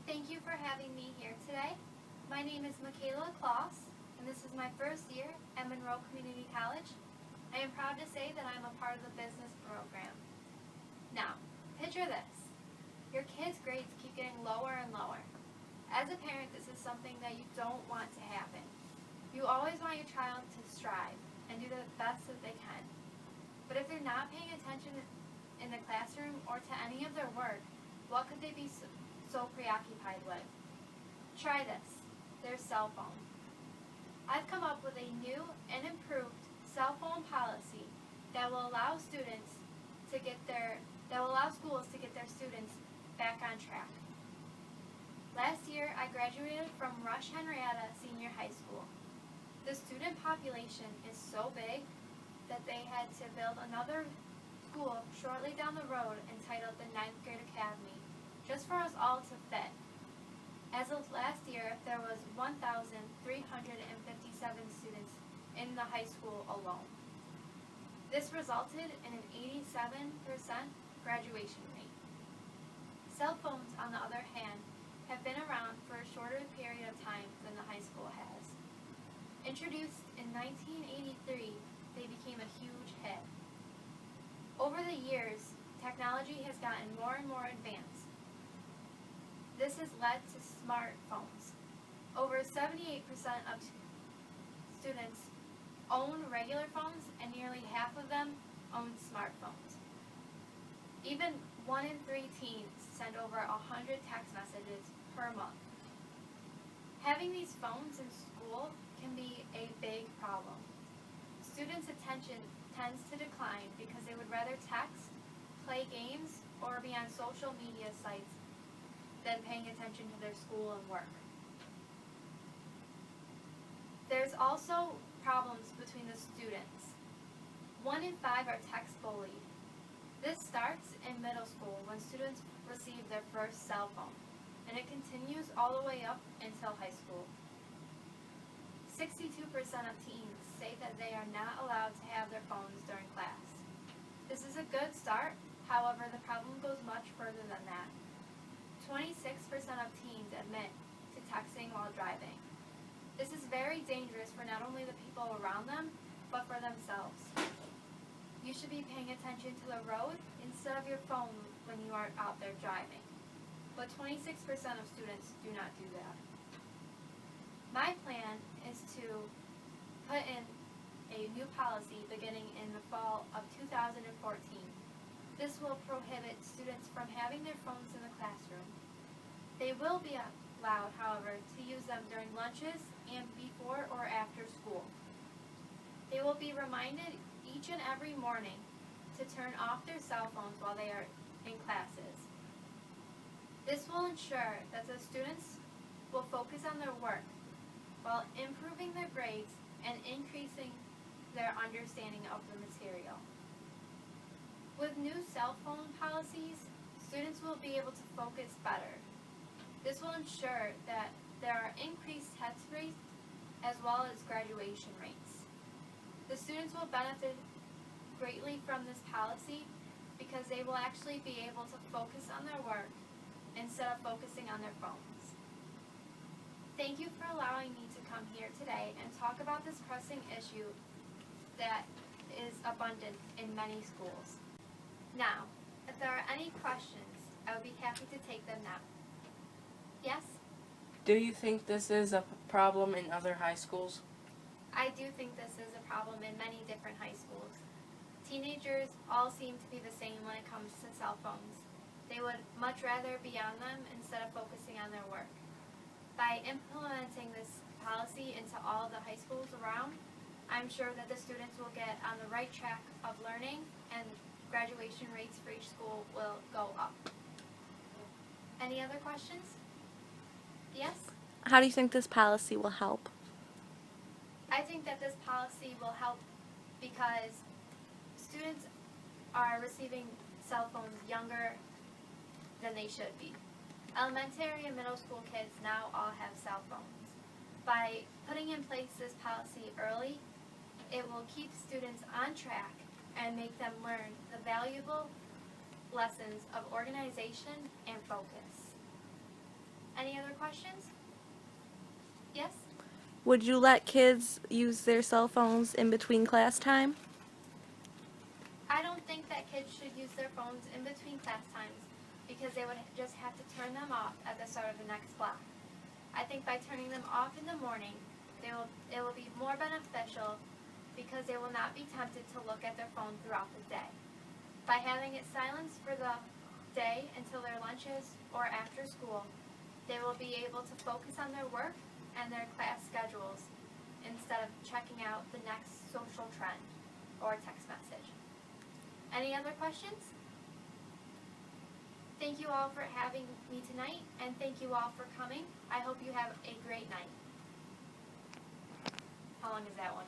Thank you for having me here today. My name is Makayla Klos, and this is my first year at Monroe Community College. I am proud to say that I am a part of the business program. Now, picture this. Your kids' grades keep getting lower and lower. As a parent, this is something that you don't want to happen. You always want your child to strive and do the best that they can. But if they're not paying attention in the classroom or to any of their work, what could they be so preoccupied with? Try this, their cell phone. I've come up with a new and improved cell phone policy that will allow schools to get their students back on track. Last year, I graduated from Rush Henrietta Senior High School. The student population is so big that they had to build another school shortly down the road entitled the 9th Grade Academy, just for us all to fit. As of last year, there was 1,357 students in the high school alone. This resulted in an 87% graduation rate. Cell phones, on the other hand, have been around for a shorter period of time than the high school has. Introduced in 1983, they became a huge hit. Over the years, technology has gotten more and more advanced. This has led to smartphones. Over 78% of students own regular phones, and nearly half of them own smartphones. Even 1 in 3 teens send over 100 text messages per month. Having these phones in school can be a big problem. Students' attention tends to decline because they would rather text, play games, or be on social media sites than paying attention to their school and work. There's also problems between the students. 1 in 5 are text bullied. This starts in middle school when students receive their first cell phone, and it continues all the way up until high school. 62% of teens say that they are not allowed to have their phones during class. This is a good start, however, the problem goes much further than that. 26% of teens admit to texting while driving. This is very dangerous for not only the people around them, but for themselves. You should be paying attention to the road instead of your phone when you are out there driving. But 26% of students do not do that. My plan is to put in a new policy beginning in the fall of 2014. This will prohibit students from having their phones in the classroom. They will be allowed, however, to use them during lunches and before or after school. They will be reminded each and every morning to turn off their cell phones while they are in classes. This will ensure that the students will focus on their work while improving their grades and increasing their understanding of the material. With new cell phone policies, students will be able to focus better. This will ensure that there are increased test rates as well as graduation rates. The students will benefit greatly from this policy because they will actually be able to focus on their work instead of focusing on their phones. Thank you for allowing me to come here today and talk about this pressing issue that is abundant in many schools. Now, if there are any questions, I would be happy to take them now. Yes? Do you think this is a problem in other high schools? I do think this is a problem in many different high schools. Teenagers all seem to be the same when it comes to cell phones. They would much rather be on them instead of focusing on their work. By implementing this policy into all the high schools around, I'm sure that the students will get on the right track of learning and graduation rates for each school will go up. Any other questions? Yes? How do you think this policy will help? I think that this policy will help because students are receiving cell phones younger than they should be. Elementary and middle school kids now all have cell phones. By putting in place this policy early, it will keep students on track and make them learn the valuable lessons of organization and focus. Any other questions? Yes? Would you let kids use their cell phones in between class time? I don't think that kids should use their phones in between class times because they would just have to turn them off at the start of the next block. I think by turning them off in the morning, it will be more beneficial because they will not be tempted to look at their phone throughout the day. By having it silenced for the day until their lunches or after school, they will be able to focus on their work and their class schedules instead of checking out the next social trend or text message. Any other questions? Thank you all for having me tonight, and thank you all for coming. I hope you have a great night. How long is that one?